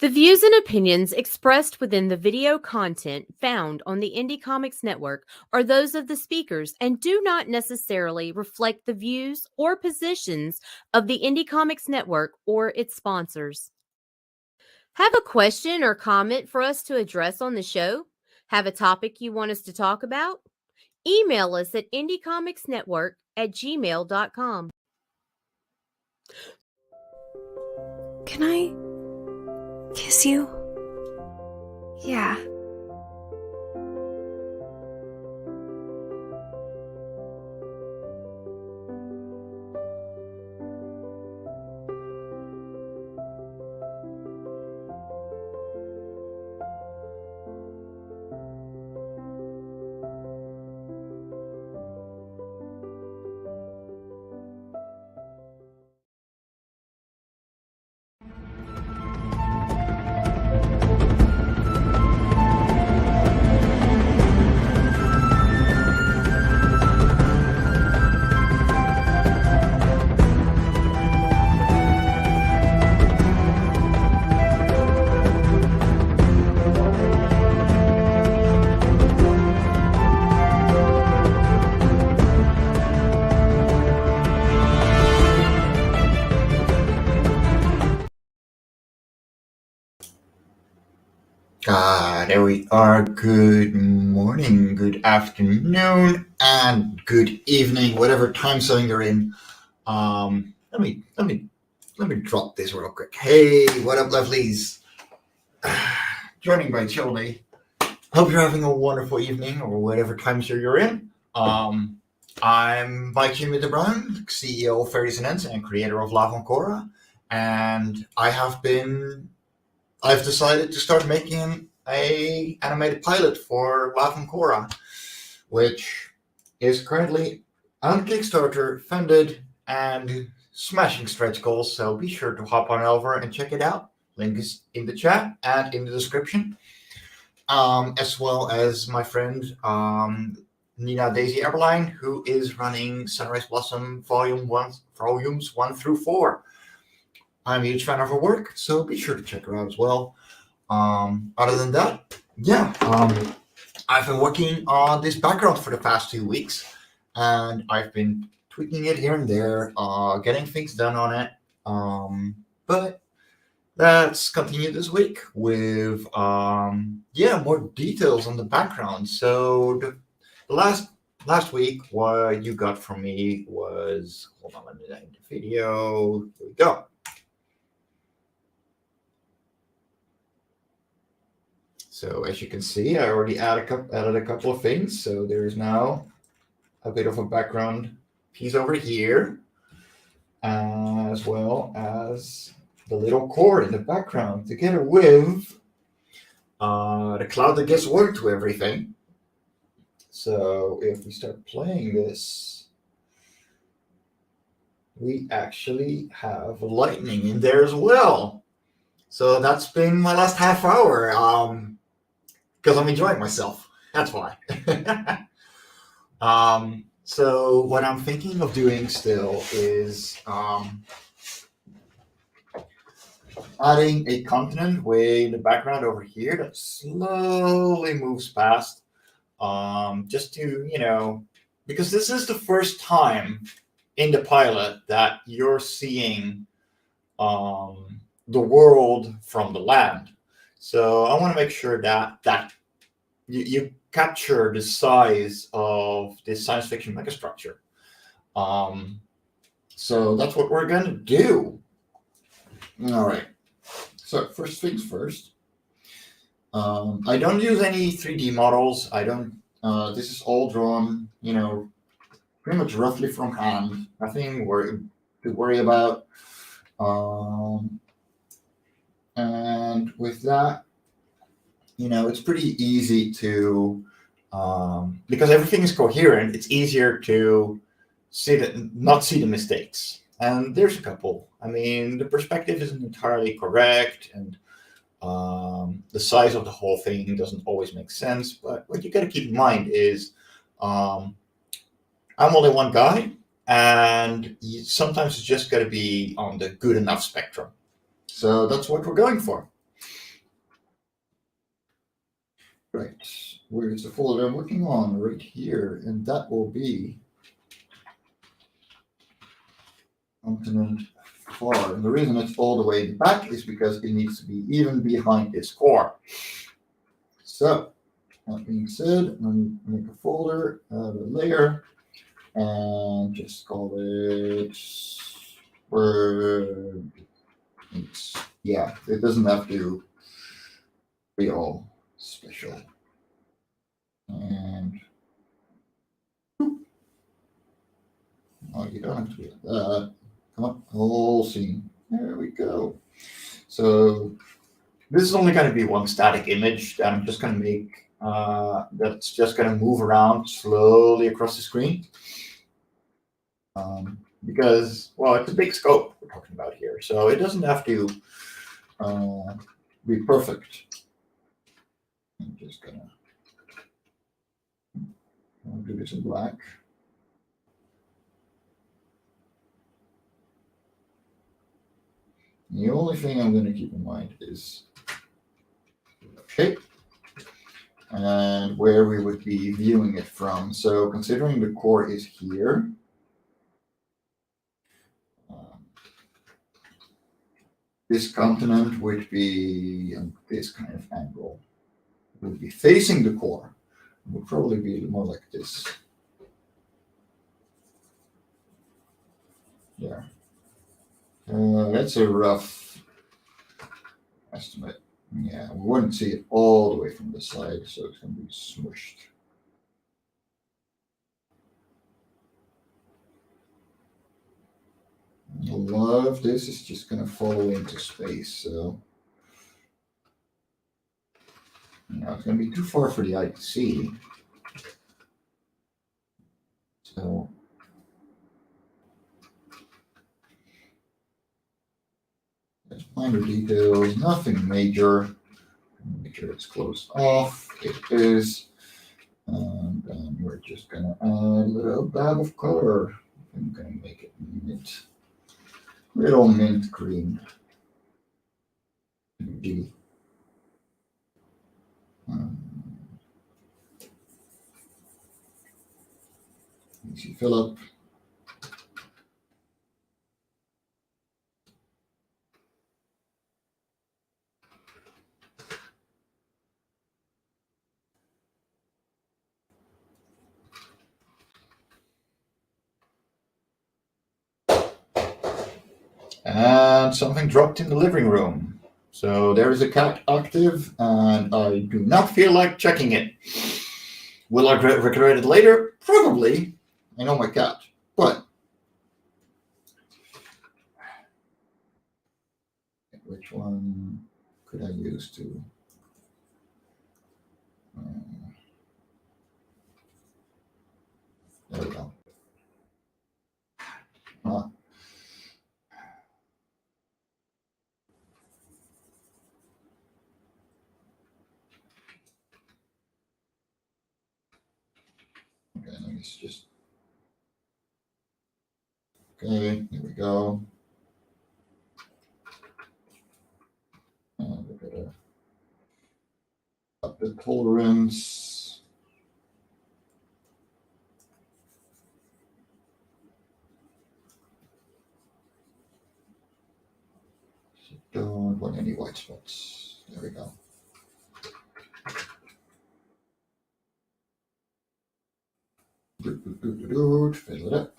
The views and opinions expressed within the video content found on the Indie Comics Network are those of the speakers and do not necessarily reflect the views or positions of the Indie Comics Network or its sponsors. Have a question or comment for us to address on the show? Have a topic you want us to talk about? Email us at indiecomicsnetwork@gmail.com. Can I kiss you? Yeah. There we are. Good morning, good afternoon, and good evening, whatever time zone you're in. Let me drop this real quick. Hey, what up, lovelies? Joining by Childy. Hope you're having a wonderful evening or whatever time zone you're in. I'm Mike Jimmy Brown, CEO of Fairies and Ends and creator of Life On Cora, and I've decided to start making a animated pilot for Life On Cora, which is currently on Kickstarter, funded, and smashing stretch goals. So be sure to hop on over and check it out. Link is in the chat and in the description, as well as my friend Nina Daisy Eberline, who is running Sunrise Blossom volumes 1 through 4. I'm a huge fan of her work, so be sure to check her out as well. Other than that, I've been working on this background for the past 2 weeks, and I've been tweaking it here and there, getting things done on it. But let's continue this week with more details on the background. So the last week, what you got from me was, hold on, let me end the video. Here we go. So as you can see, I already added a couple of things. So there is now a bit of a background piece over here, as well as the little core in the background, together with the cloud that gives water to everything. So if we start playing this, we actually have lightning in there as well. So that's been my last half hour. Because I'm enjoying myself. That's why. So what I'm thinking of doing still is adding a continent way in the background over here that slowly moves past. Just to, because this is the first time in the pilot that you're seeing the world from the land. So I want to make sure that you capture the size of this science fiction megastructure. So that's what we're going to do. All right. So first things first. I don't use any 3D models. I don't. This is all drawn, pretty much roughly from hand. Nothing to worry about. And with that, it's pretty easy to, because everything is coherent, it's easier to not see the mistakes. And there's a couple. I mean, the perspective isn't entirely correct, and the size of the whole thing doesn't always make sense. But what you got to keep in mind is I'm only one guy, and sometimes it's just got to be on the good enough spectrum. So that's what we're going for. Right, where is the folder I'm working on? Right here, and that will be continent 4. And the reason it's all the way back is because it needs to be even behind its core. So, that being said, I'm going to make a folder, add a layer, and just call it word. Yeah, it doesn't have to be all special. And oh, you don't have to do that. Come up, whole scene. There we go. So this is only going to be one static image that I'm just going to make. That's just going to move around slowly across the screen. Because, well, it's a big scope we're talking about here. So it doesn't have to be perfect. I'm just going to do this in black. The only thing I'm going to keep in mind is shape and where we would be viewing it from. So considering the core is here, this continent would be this kind of angle. It would be facing the core. It would probably be more like this. Yeah. That's a rough estimate. Yeah, we wouldn't see it all the way from the side, so it's going to be smushed. A lot of this is just going to follow into space, so it's going to be too far for the eye to see. So there's minor details, nothing major. Make sure it's closed off. It is. And then we're just going to add a little dab of color. I'm going to make it mint. Little mint green. Easy fill up. And something dropped in the living room. So there is a cat active, and I do not feel like checking it. Will I regret it later? Probably. I know my cat. But which one could I use to? There we go. Okay, let me just. Okay, here we go. And we're gonna up the tolerance. Don't want any white spots. There we go. Fill it up.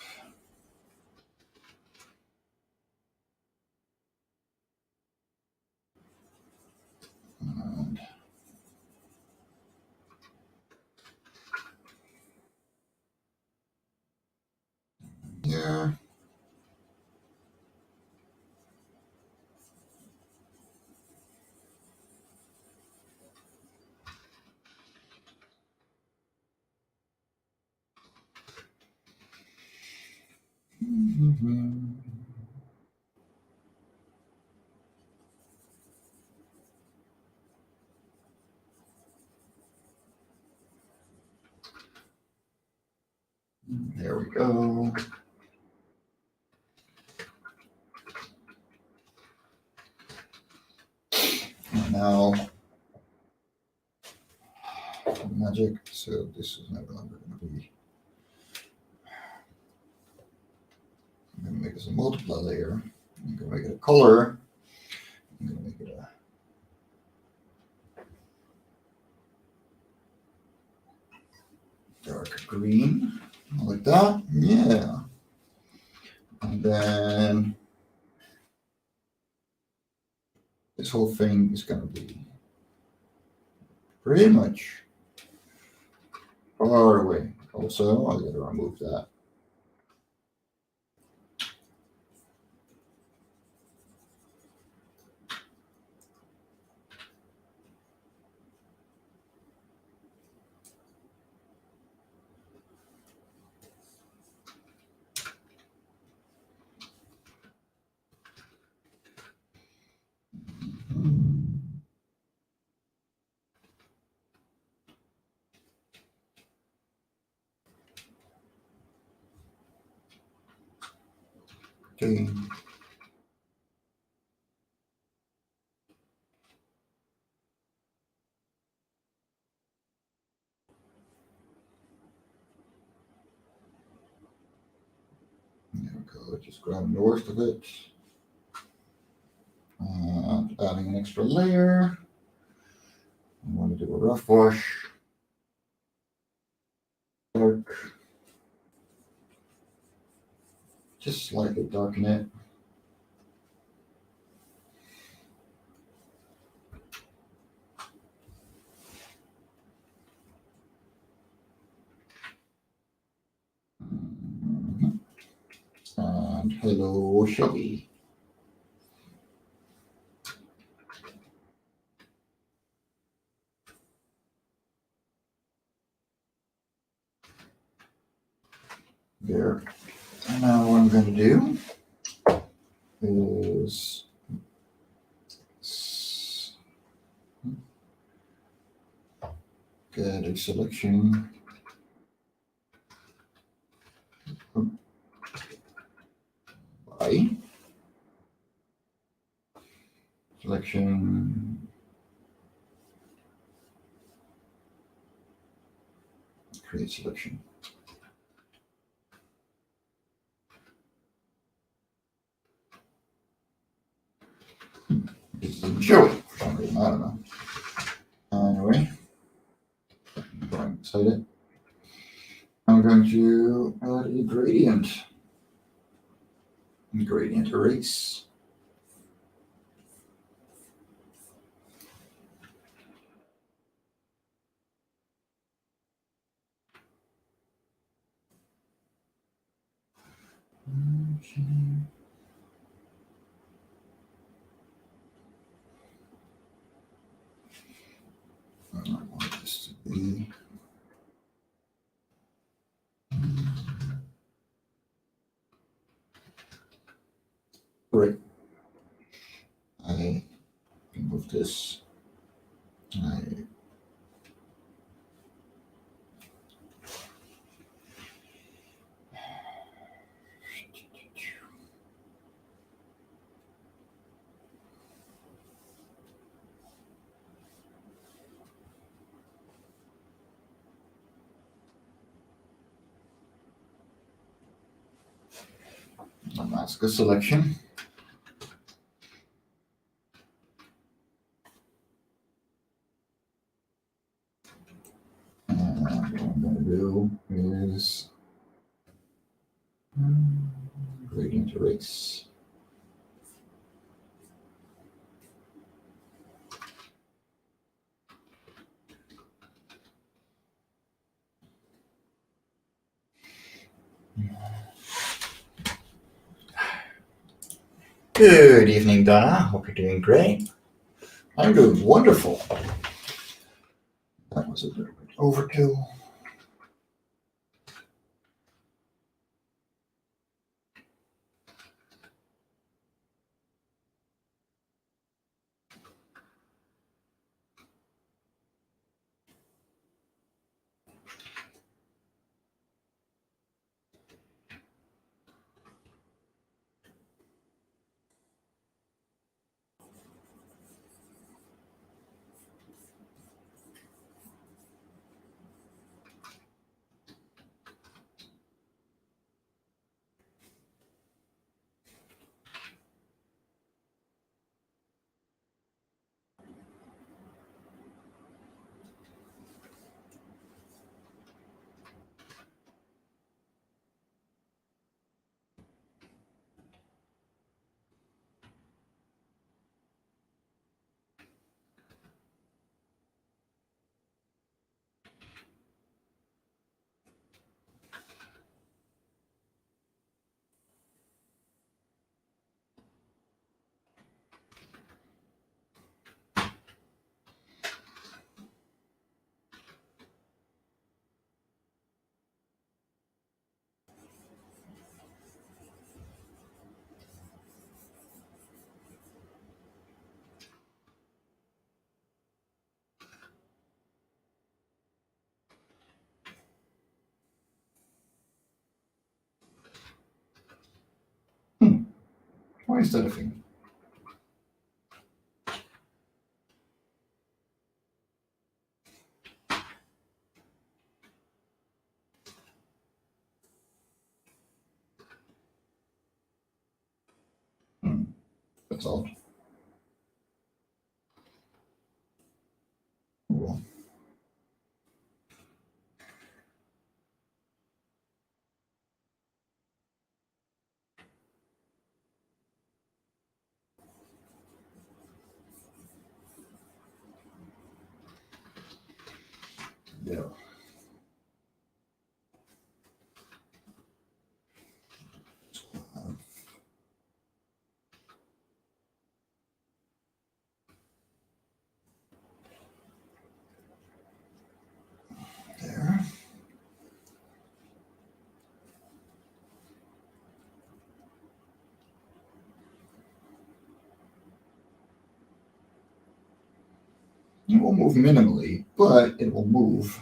And yeah. There we go. And now magic, so this is no longer going to be. I'm going to make this a multiply layer. I'm going to make it a color. I'm going to make it a dark green, like that. Yeah. And then this whole thing is going to be pretty much far away. Also, I got to remove that. Okay. There we go. Just grab the worst of it. And adding an extra layer. I want to do a rough wash. Dark. Just slightly darken it. And hello, Shelby. There. And now what I'm going to do is get a selection. By selection. Create selection. It didn't show it for some reason. I don't know. Anyway, I'm excited. I'm going to add a gradient. Gradient erase. Okay. I want this to be right. I can move this. Mask a selection. And what I'm going to do is gradient erase. Good evening, Donna. Hope you're doing great. I'm doing wonderful. That was a little bit overkill. instead of finger. That's all. Cool. Yeah. There. It will move minimally, but it will move.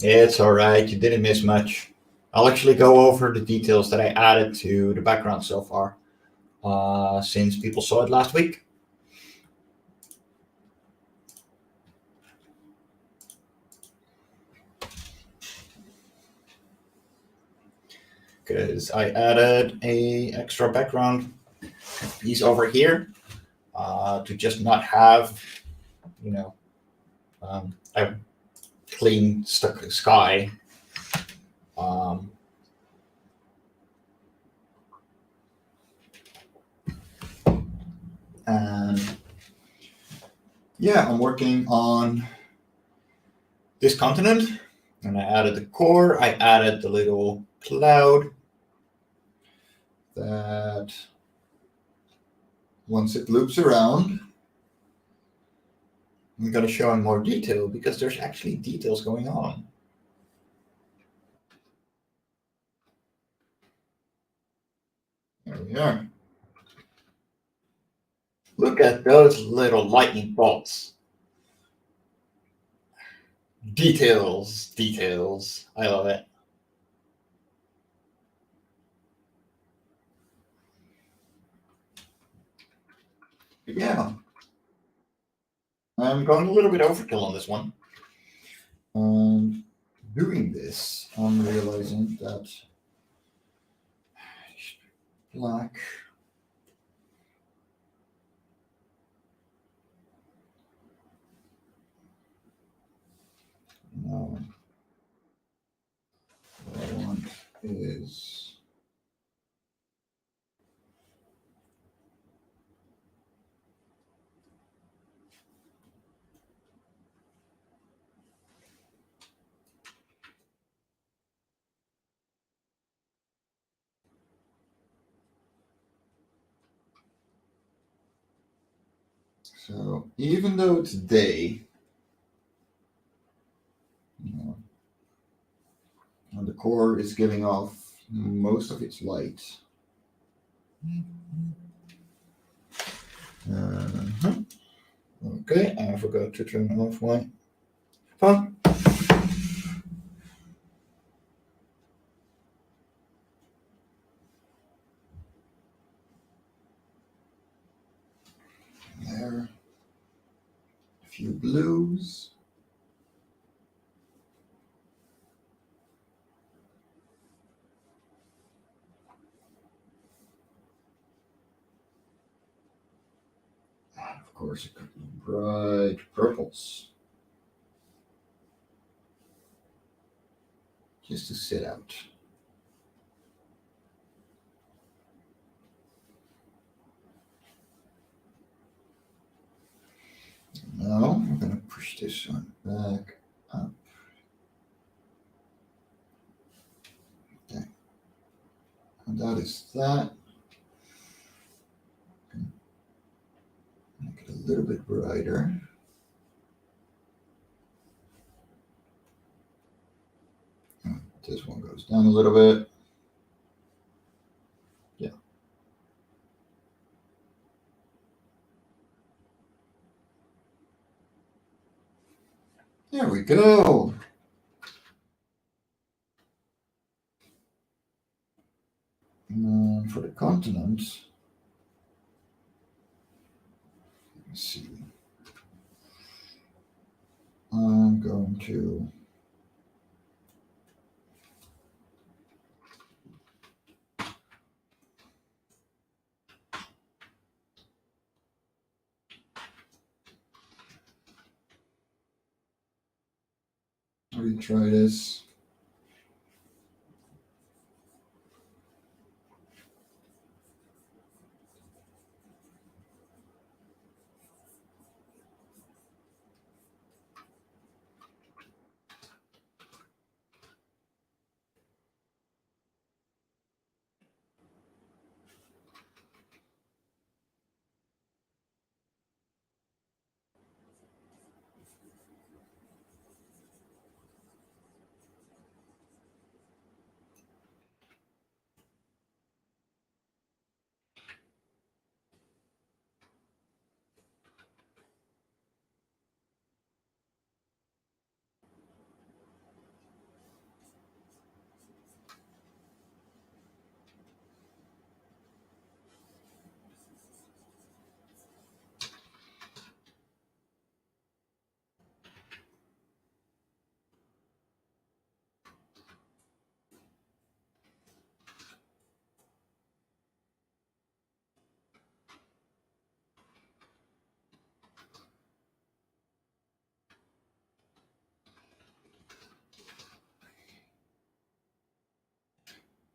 It's alright, you didn't miss much. I'll actually go over the details that I added to the background so far, since people saw it last week. Because I added a extra background piece over here to just not have, a clean sky. And yeah, I'm working on this continent, and I added the core. I added the little cloud that once it loops around, I'm going to show in more detail because there's actually details going on. There we are. Look at those little lightning bolts. Details, details. I love it. Yeah. I'm going a little bit overkill on this one. Doing this, I'm realizing that black. No. What I want is so even though it's day, and the core is giving off most of its light. Okay, I forgot to turn off my phone. There, a few blues. And of course, a couple of bright purples. Just to sit out. Now I'm going to push this one back up. Okay. And that is that. Make it a little bit brighter. This one goes down a little bit. Yeah. There we go. continent. Let's see. I'm going to retry this.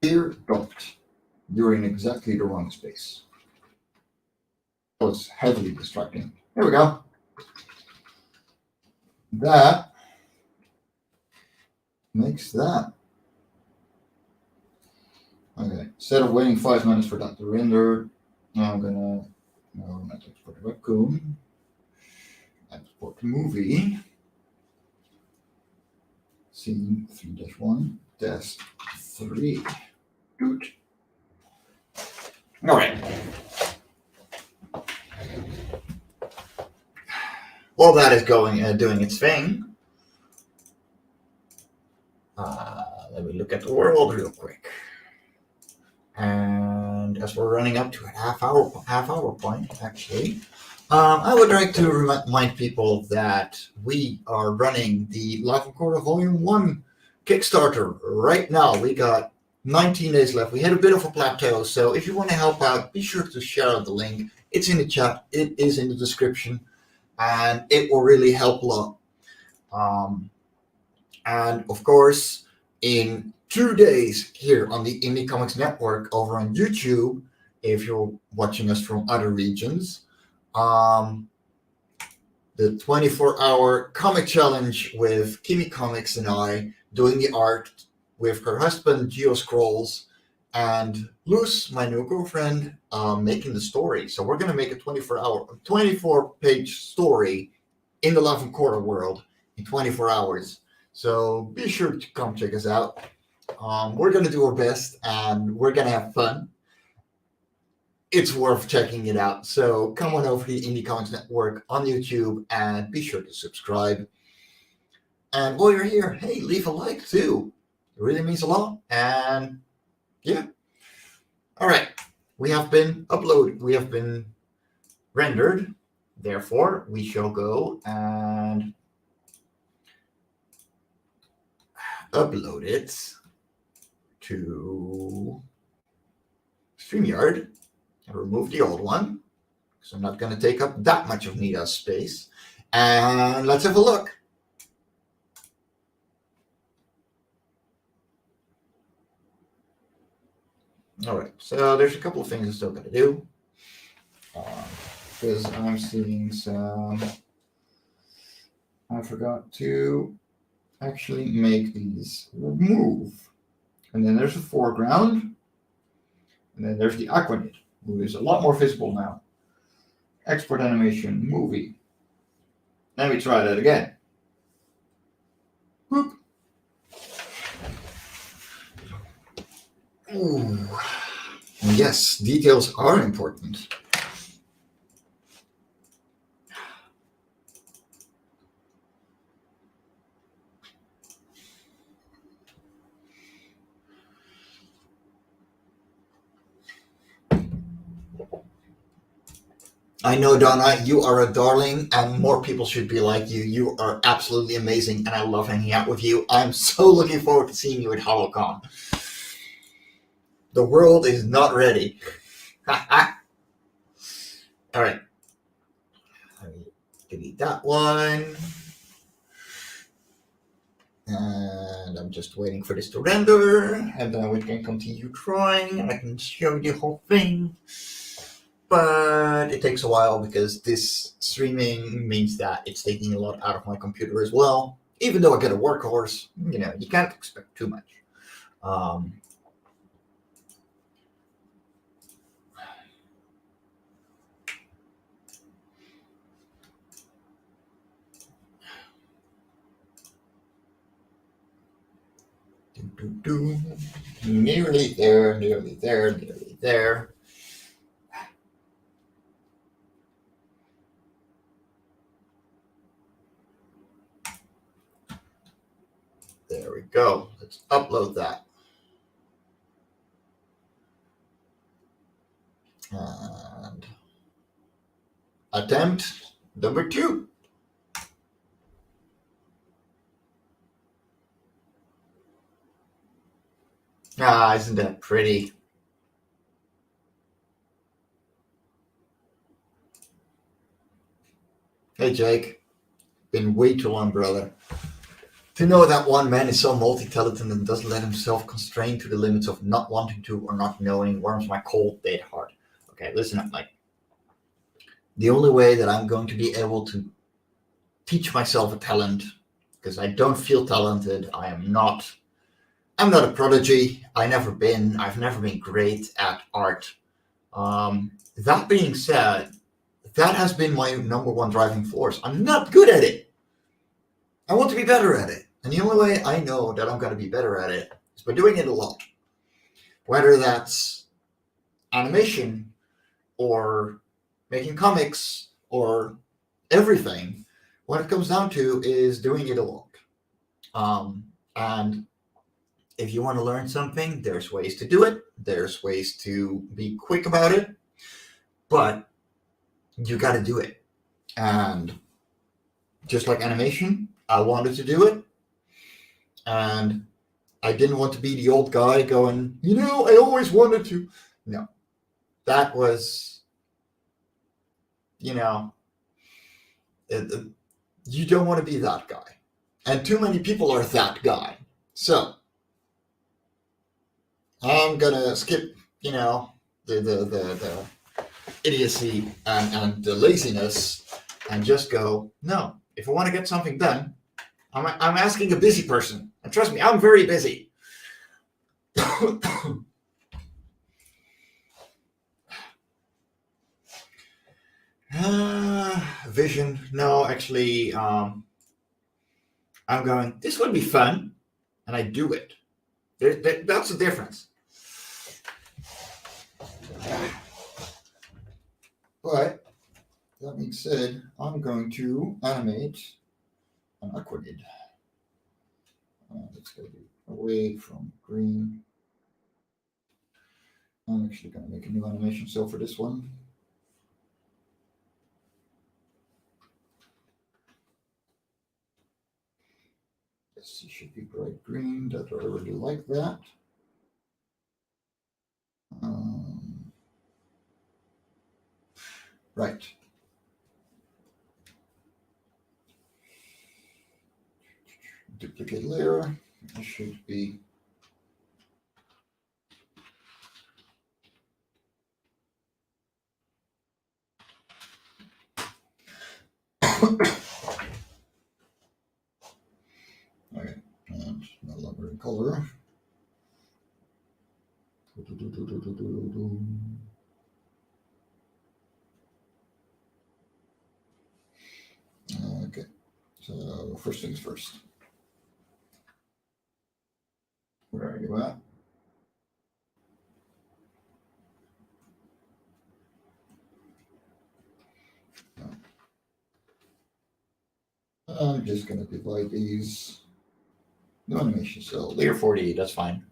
Here, docked. You're in exactly the wrong space. So it's heavily distracting. Here we go. That makes that. Okay, instead of waiting 5 minutes for that to render, I'm gonna not export the webcam, export the movie, scene 3-1, test 3. Good. All right. While that is going, doing its thing, let me look at the world real quick. And as we're running up to a half hour point, actually, I would like to remind people that we are running the Life On Cora Volume 1 Kickstarter right now. We got 19 days left. We had a bit of a plateau, so if you want to help out, be sure to share out the link. It's in the chat. It is in the description, and it will really help a lot. And of course, in 2 days here on the Indie Comics Network over on YouTube, if you're watching us from other regions, the 24-hour comic challenge with Kimi Comics and I doing the art with her husband Geo Scrolls and Luz, my new girlfriend, making the story. So we're going to make a 24-page story in the Life On Cora world in 24 hours. So be sure to come check us out. We're going to do our best and we're going to have fun. It's worth checking it out. So come on over to the Indie Comics Network on YouTube and be sure to subscribe. And while you're here, hey, leave a like too. It really means a lot. And yeah. All right. We have been uploaded. We have been rendered. Therefore, we shall go and upload it to StreamYard and remove the old one because I'm not going to take up that much of Nita's space. And let's have a look. All right, so there's a couple of things I'm still going to do because I'm seeing some. I forgot to actually make these move. And then there's the foreground. And then there's the Aquanid, who is a lot more visible now. Export animation, movie. Let me try that again. Boop. Ooh. Yes, details are important. I know, Donna, you are a darling, and more people should be like you. You are absolutely amazing, and I love hanging out with you. I'm so looking forward to seeing you at HoloCon. The world is not ready. All right. Let me delete that one. And I'm just waiting for this to render, and then we can continue trying, and I can show you the whole thing. But it takes a while because this streaming means that it's taking a lot out of my computer as well. Even though I get a workhorse, you can't expect too much. Nearly there, nearly there, nearly there. There we go. Let's upload that. And attempt number 2. Ah, isn't that pretty? Hey, Jake. Been way too long, brother. To know that one man is so multi-talented and doesn't let himself constrain to the limits of not wanting to or not knowing warms my cold, dead heart. Okay, listen up, Mike. The only way that I'm going to be able to teach myself a talent, because I don't feel talented, I'm not a prodigy. I've never been great at art. That being said, that has been my number one driving force. I'm not good at it. I want to be better at it. And the only way I know that I'm going to be better at it is by doing it a lot. Whether that's animation or making comics or everything, what it comes down to is doing it a lot. And if you want to learn something, there's ways to do it. There's ways to be quick about it. But you got to do it. And just like animation, I wanted to do it. And I didn't want to be the old guy going, I always wanted to. No. That was, you don't want to be that guy. And too many people are that guy. So I'm going to skip, the idiocy and the laziness and just go, no, if I want to get something done, I'm asking a busy person. And trust me, I'm very busy. Vision. No, actually, I'm going, this would be fun. And I do it. That's the difference. But that being said, I'm going to animate an aquanid. Let's go away from green. I'm actually going to make a new animation cell for this one. Yes, it should be bright green. I really like that. Right. Duplicate layer. It should be okay, and no longer in color. Okay, so first things first. Where are you at? I'm just going to divide these. No animation cell. Layer 40, that's fine.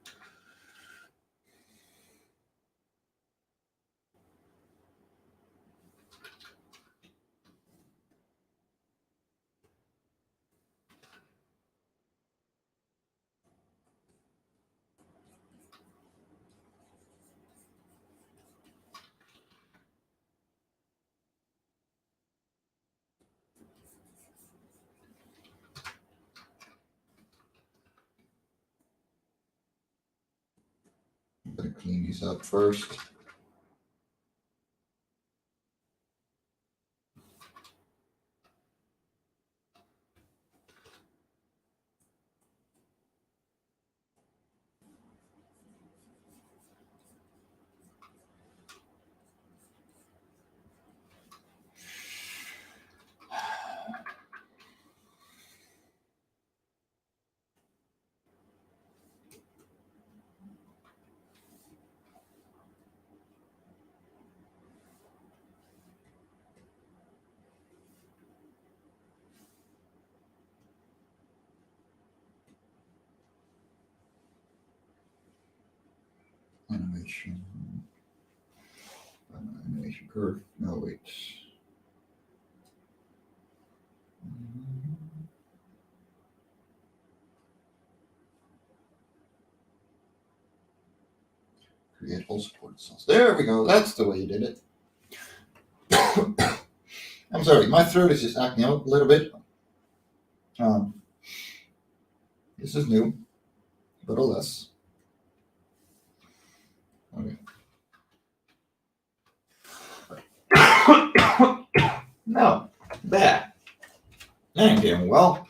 clean these up first. Animation curve. No, wait. Create all supported cells. There we go. That's the way you did it. I'm sorry, my throat is just acting out a little bit. This is new, but alas. Okay. No, there. That ain't doing well.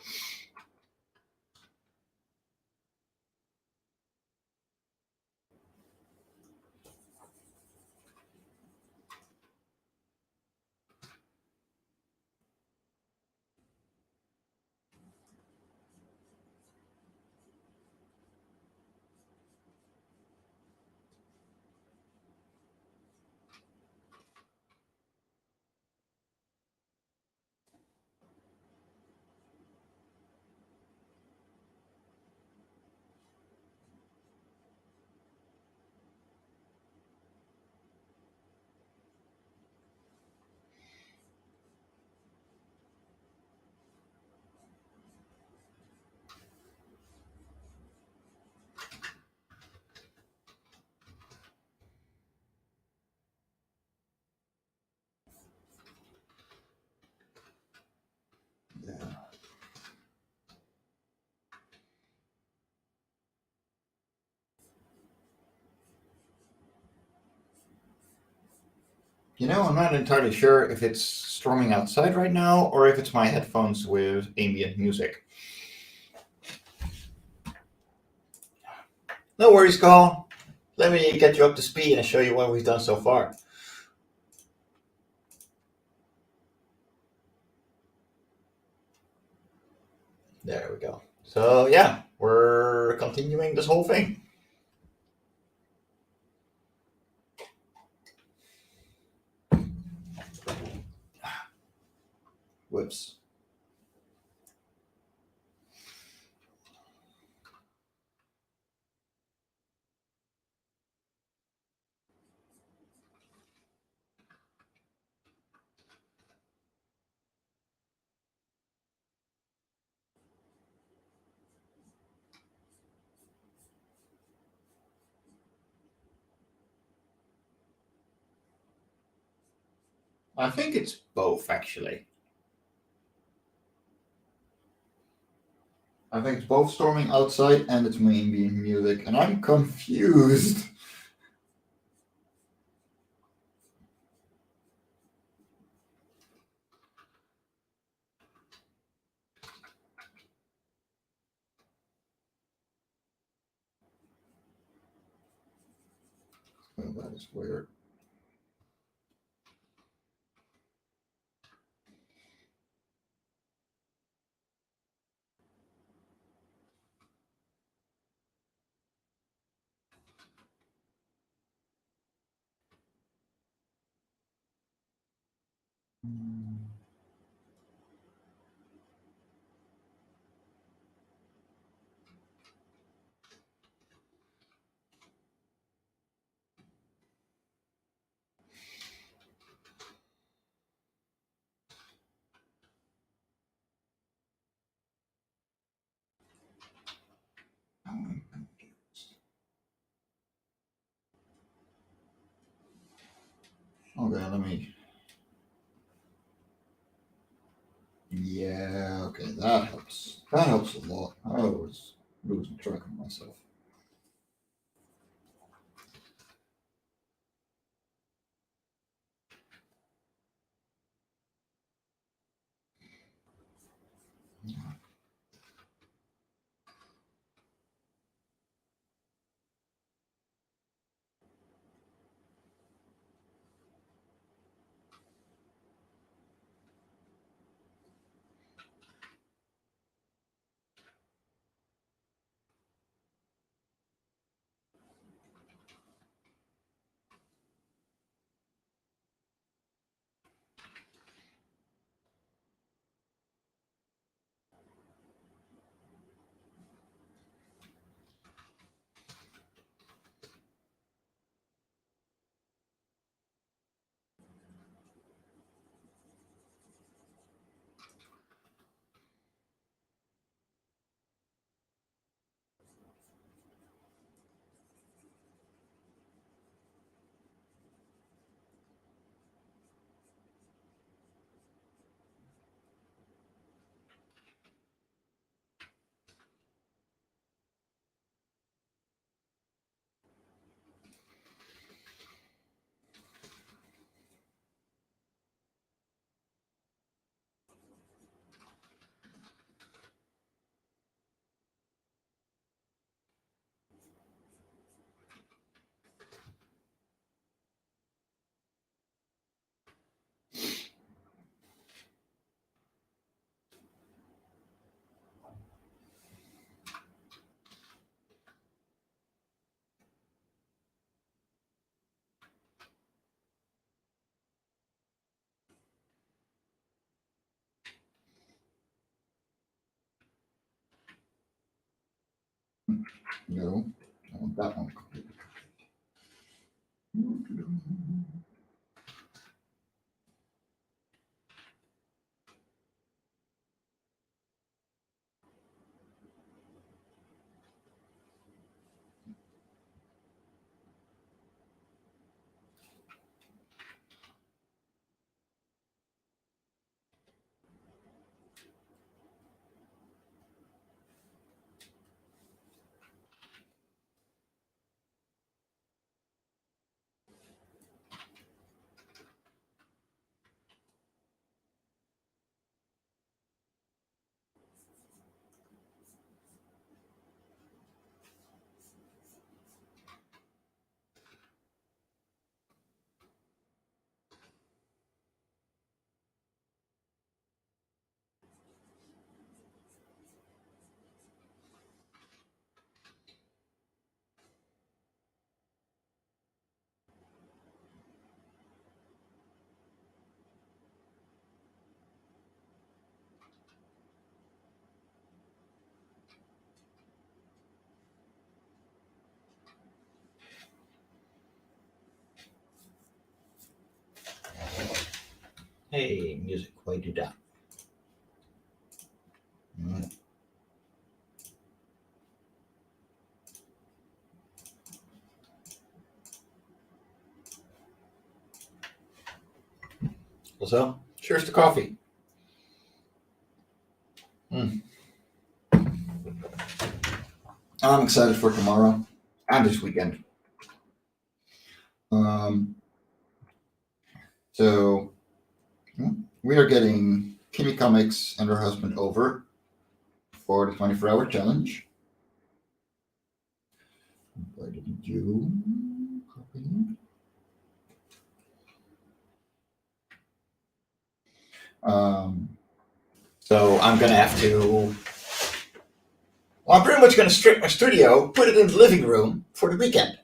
Yeah. You know, I'm not entirely sure if it's storming outside right now or if it's my headphones with ambient music. No worries, Carl. Let me get you up to speed and show you what we've done so far. There we go. So yeah, we're continuing this whole thing. Whoops. I think it's both, actually. I think it's both storming outside and it's my ambient music, and I'm confused. Well, that is weird. Okay, let me. Yeah, okay, that helps. That helps a lot. I was losing track of myself. No, I want that one completely. Hey, music, why do that? Mm. So, cheers to coffee. Mm. I'm excited for tomorrow and this weekend. Um, so, we are getting Kimmy Comics and her husband over for the 24-hour challenge. Why didn't you copy? So I'm gonna have to. Well, I'm pretty much gonna strip my studio, put it in the living room for the weekend.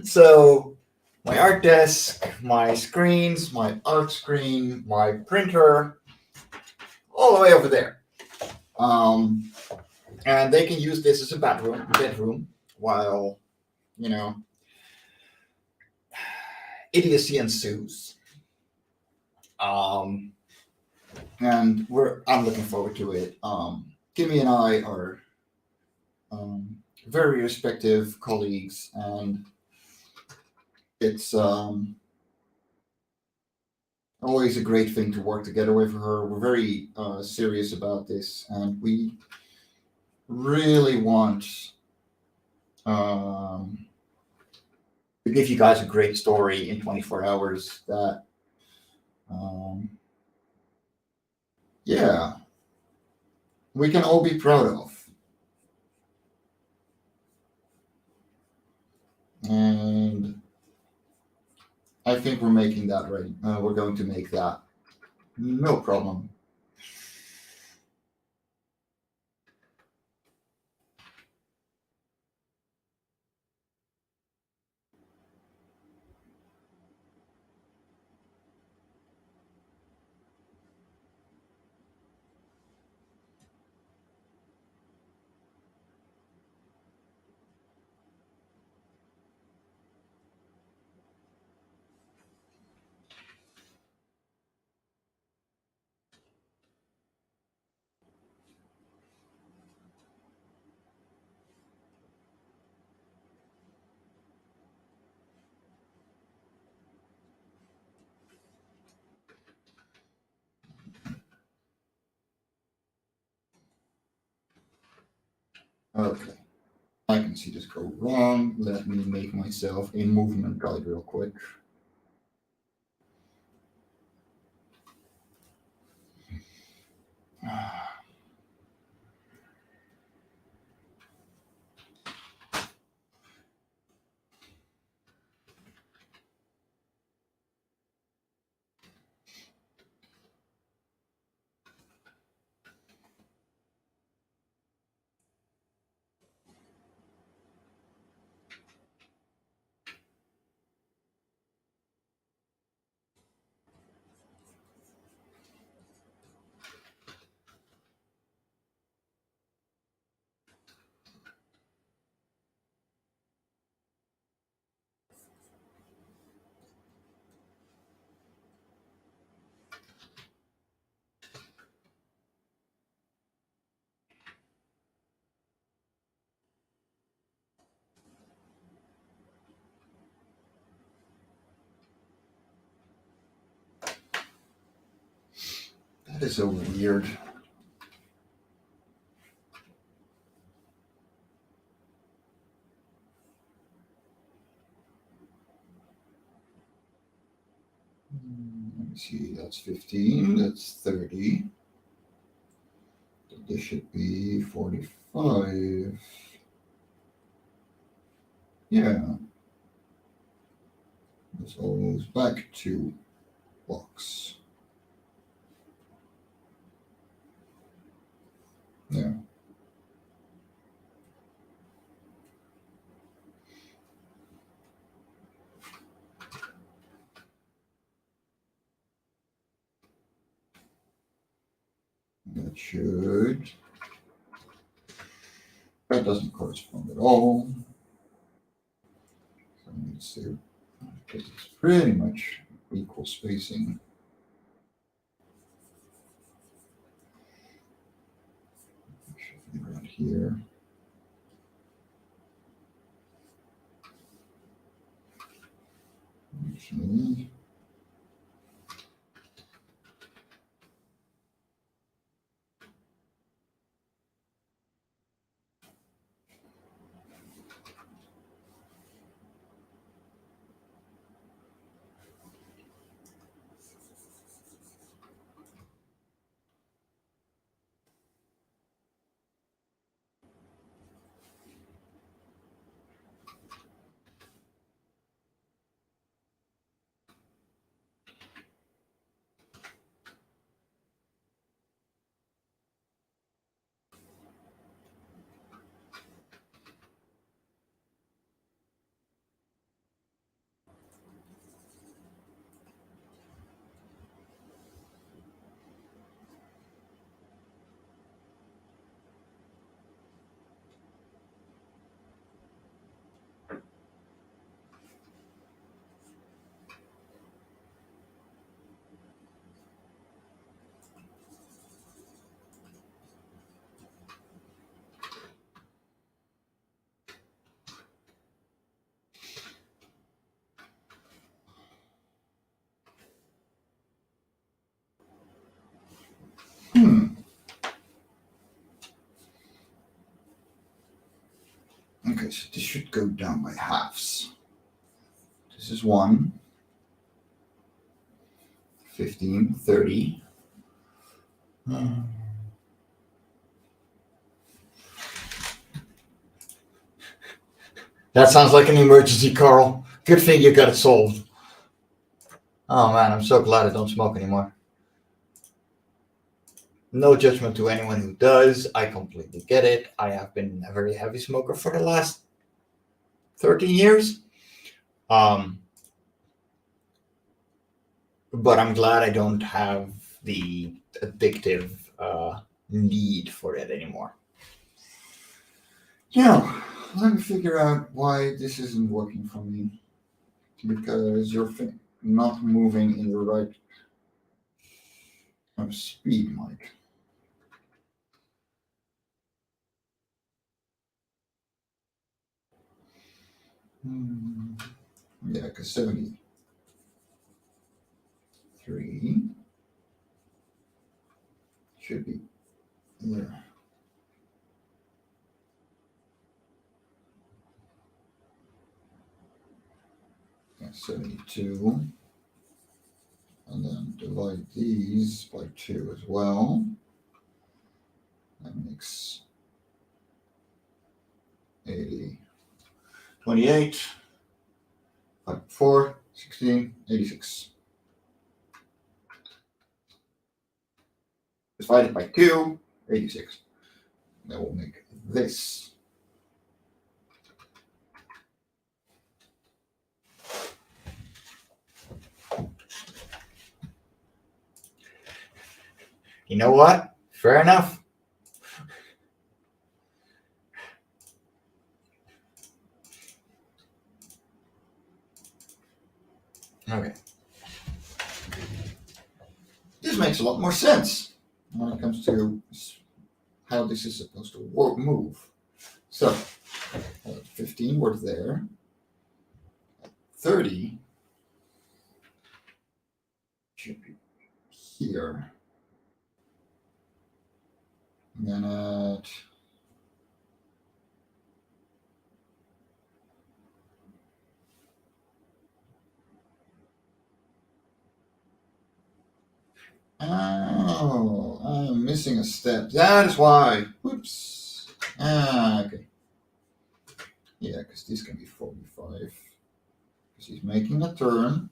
So my art desk, my screens, my art screen, my printer, all the way over there. And they can use this as a bedroom, while you know idiocy ensues. Um, and I'm looking forward to it. Kimmy and I are very respective colleagues, and it's always a great thing to work together with her. We're very serious about this, and we really want um, to give you guys a great story in 24 hours that, um, yeah, we can all be proud of. And I think we're making that right. We're going to make that. No problem. Okay. I can see this go wrong. Let me make myself a movement guide real quick. That is so weird. Let me see, that's 15, that's 30. This should be 45. Yeah. This all moves back 2 blocks. Yeah. That doesn't correspond at all. So let's see, because it's pretty much equal spacing. Should be around here. Okay. Okay, so this should go down by halves. This is 1, 15, 30. That sounds like an emergency, Carl. Good thing you got it solved. Oh man, I'm so glad I don't smoke anymore. No judgment to anyone who does. I completely get it. I have been a very heavy smoker for the last 13 years. But I'm glad I don't have the addictive need for it anymore. Yeah, let me figure out why this isn't working for me. Because you're not moving in the right kind of speed, Mike. Yeah, because 73 should be there. Yeah, 72. And then divide these by 2 as well. That makes 80. 28. 4, 16, 86. Divided by 2, 86. That will make this. You know what? Fair enough. Okay. This makes a lot more sense when it comes to how this is supposed to move. So, 15 we're there. 30 should be here. Then add oh, I'm missing a step. That is why. Whoops. Okay. Yeah, because this can be 45. Because he's making a turn.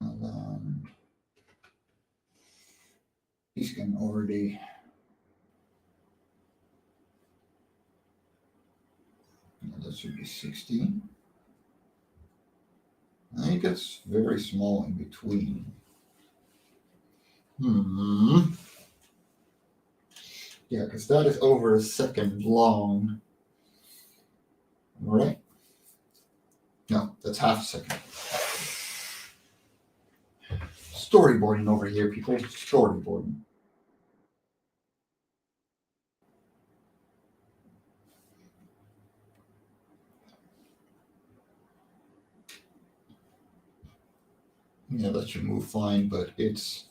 And then he's can already. That should be 60. And it gets very small in between. Yeah, because that is over a second long. Right? No, that's half a second. Storyboarding over here, people. Storyboarding. Yeah, that should move fine, but it's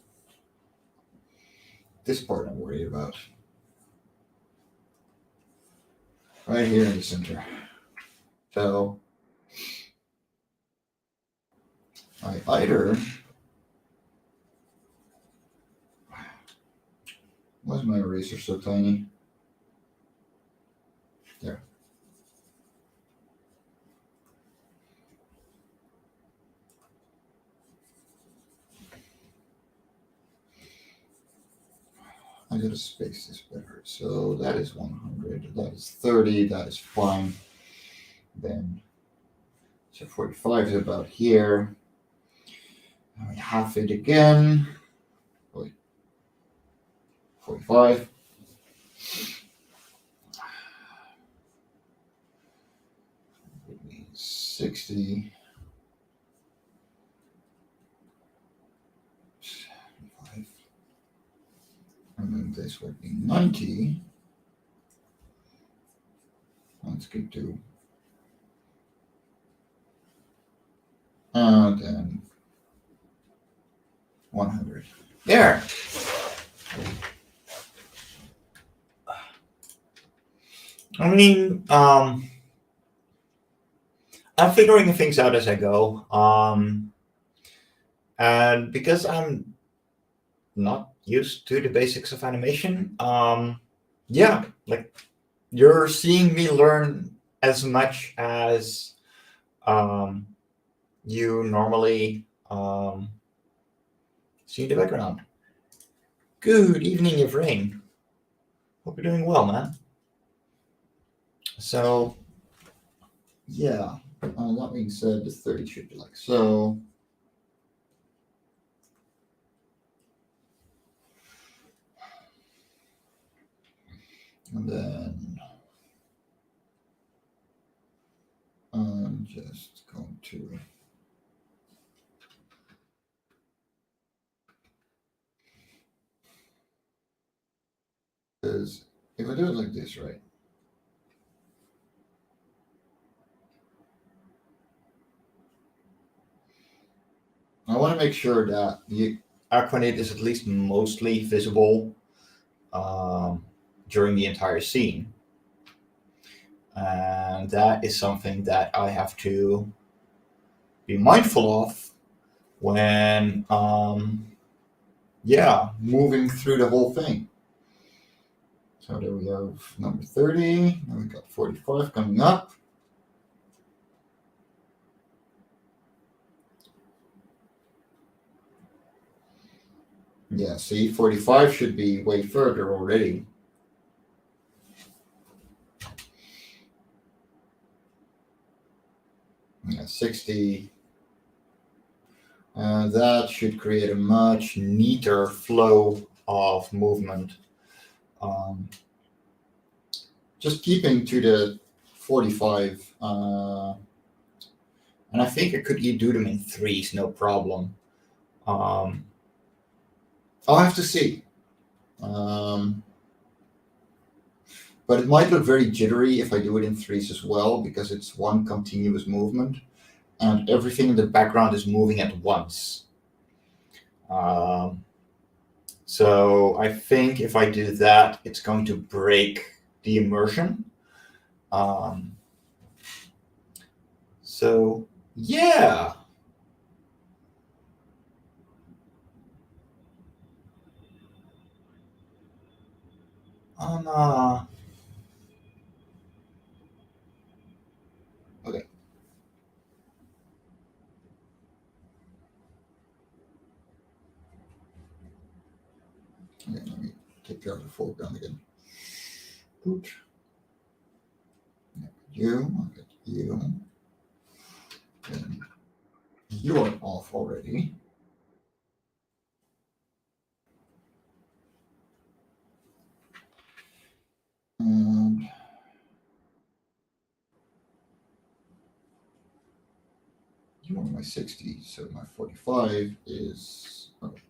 this part I'm worried about. Right here in the center. So I either. Why is my eraser so tiny? There. I gotta space this better. So that is 100, that is 30, that is fine. Then, so 45 is about here. I half it again. Wait, 45. Would be 60. 75. And then this would be 90. That's good too. And then 100. There. I mean, I'm figuring things out as I go. And because I'm not used to the basics of animation, yeah, like you're seeing me learn as much as you normally see in the background. Good evening, Evrain. Hope you're doing well, man. So, yeah, that being said, the 30 should be like so. And then I'm just going to because if I do it like this, right? I want to make sure that the Aquanid is at least mostly visible during the entire scene. And that is something that I have to be mindful of when, moving through the whole thing. So there we have number 30. Now we got 45 coming up. Yeah, see, 45 should be way further already. Yeah, 60. That should create a much neater flow of movement. Just keeping to the 45. And I think I could do them in threes, no problem. I'll have to see. But it might look very jittery if I do it in threes as well, because it's one continuous movement and everything in the background is moving at once. So I think if I do that, it's going to break the immersion. So yeah. Okay. Okay, let me take care of the foreground again. Good. You, I'll get you. And you are off already. And you are my 60, so my 45 is okay.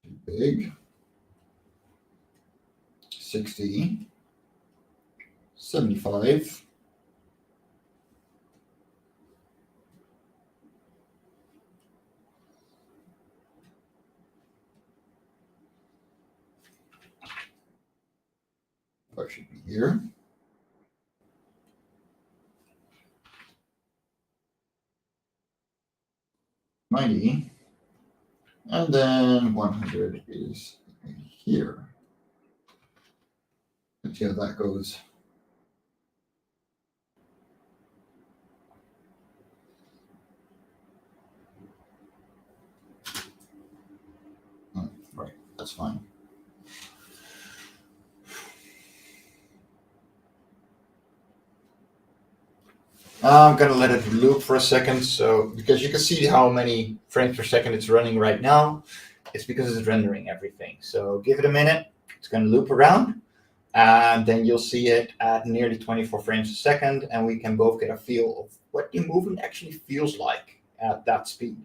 Too big. 60, 75. I should be here. 90. And then 100 is here. Let's see how that goes. Oh, right, that's fine. I'm gonna let it loop for a second, so because you can see how many frames per second it's running right now, it's because it's rendering everything. So give it a minute, it's gonna loop around, and then you'll see it at nearly 24 frames a second, and we can both get a feel of what the movement actually feels like at that speed.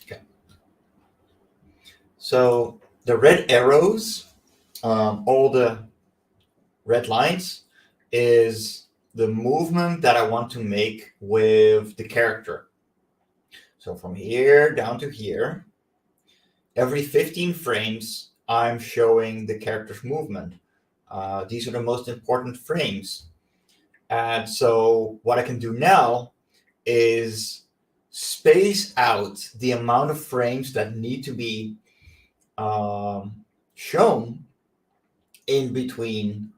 Okay. So the red arrows, all the red lines, is the movement that I want to make with the character. So from here down to here, every 15 frames, I'm showing the character's movement. These are the most important frames. And so what I can do now is space out the amount of frames that need to be shown in between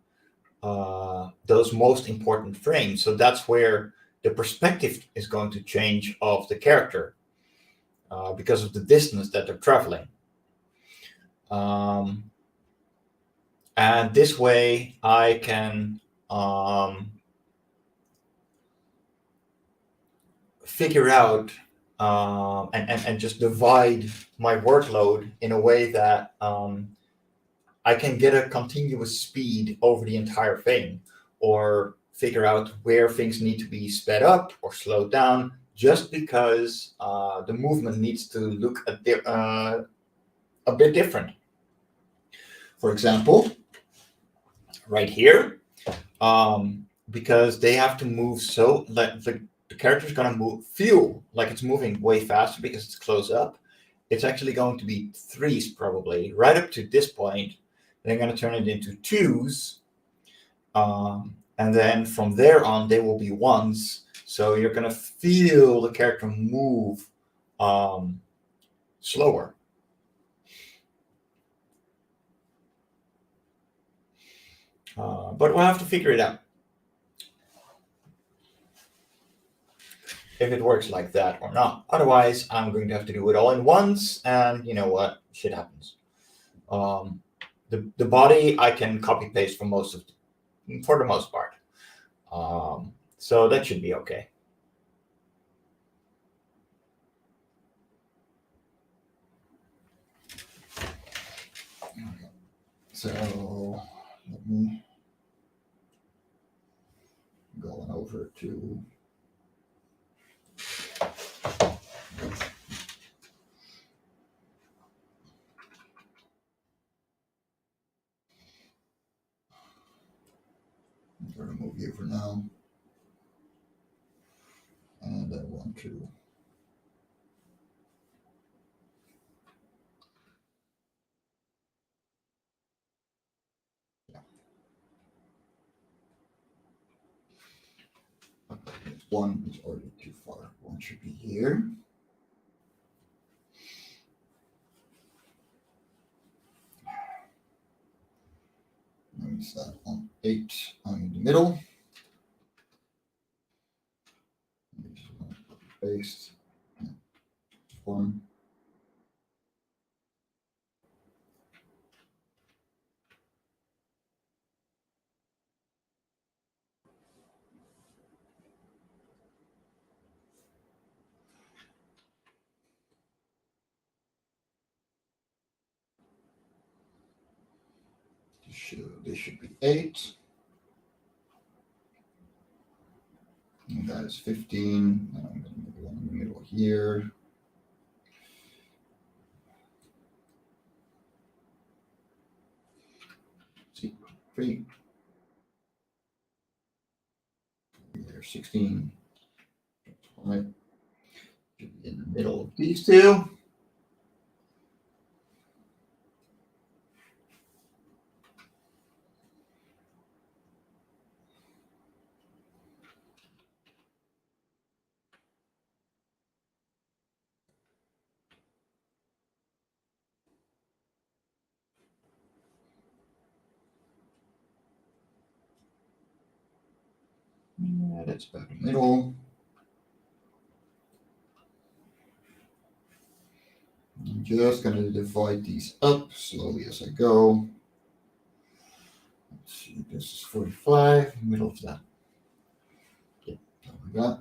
those most important frames. So that's where the perspective is going to change of the character because of the distance that they're traveling. And this way I can figure out and just divide my workload in a way that I can get a continuous speed over the entire thing, or figure out where things need to be sped up or slowed down, just because the movement needs to look a bit different. For example, right here, because they have to move so that the character's gonna feel like it's moving way faster because it's close up. It's actually going to be 3s probably right up to this point. They're going to turn it into 2s, and then from there on they will be 1s. So you're going to feel the character move slower. But we'll have to figure it out if it works like that or not. Otherwise, I'm going to have to do it all in once, and you know what? Shit happens. The body I can copy paste for the most part. So that should be okay. So let me go on over to want to. One is already too far. One should be here. Let me set on 8 in the middle. Paste. One. This should be 8. And that is 15. And I'm going to make one in the middle here. See, 3. There's 16. Right. Should be in the middle of these two. Yeah, that's about the middle. I'm just going to divide these up slowly as I go. Let's see, this is 45, middle of that. Yep, like that.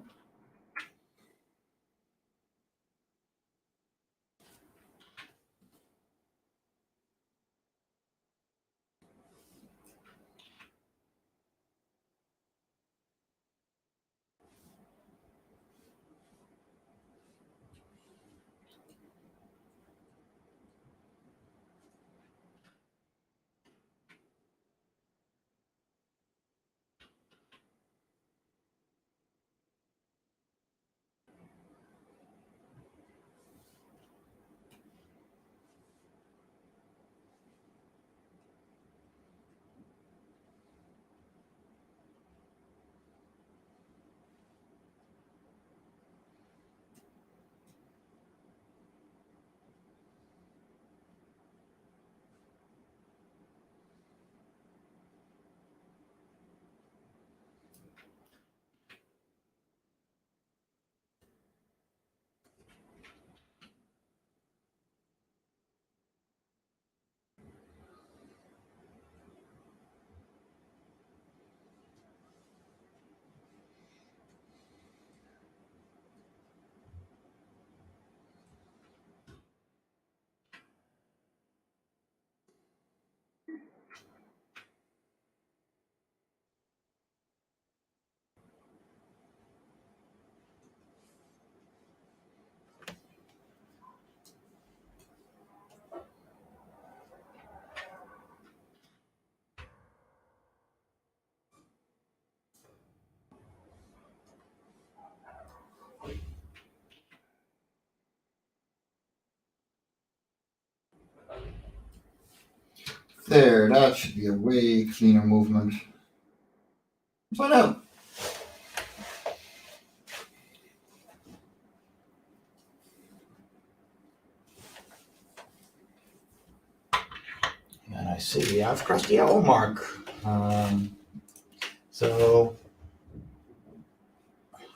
There, that should be a way cleaner movement. Find out. And I see I've crossed the hour mark. So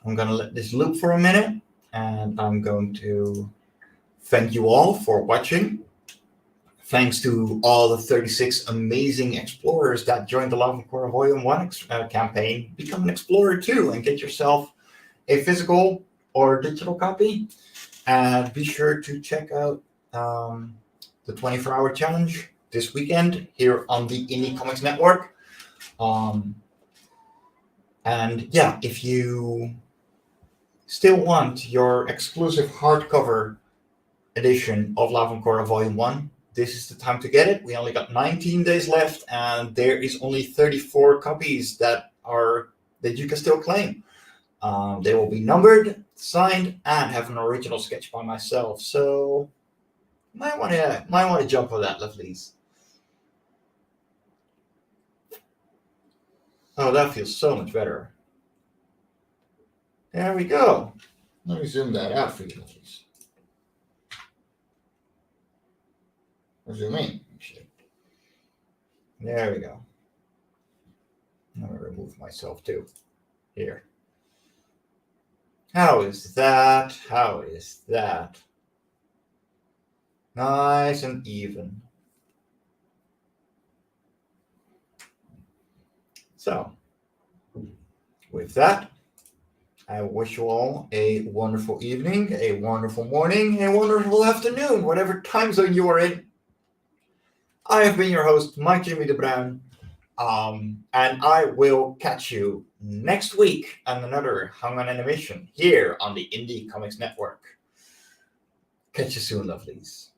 I'm going to let this loop for a minute, and I'm going to thank you all for watching. Thanks to all the 36 amazing explorers that joined the Life On Cora Volume 1 campaign. Become an explorer too and get yourself a physical or digital copy. And be sure to check out the 24-hour challenge this weekend here on the Indie Comics Network. And yeah, if you still want your exclusive hardcover edition of Life On Cora Volume 1, this is the time to get it. We only got 19 days left, and there is only 34 copies that you can still claim. They will be numbered, signed, and have an original sketch by myself. So might want to jump on that, lovelies. Oh, that feels so much better. There we go. Let me zoom that out for you, lovelies. Or zoom in, actually. There we go. I'm going to remove myself too. Here. How is that? How is that? Nice and even. So, with that, I wish you all a wonderful evening, a wonderful morning, a wonderful afternoon, whatever time zone you are in. I have been your host, Mike Jimmy de Bruin, and I will catch you next week on another Hung on Animation here on the Indie Comics Network. Catch you soon, lovelies.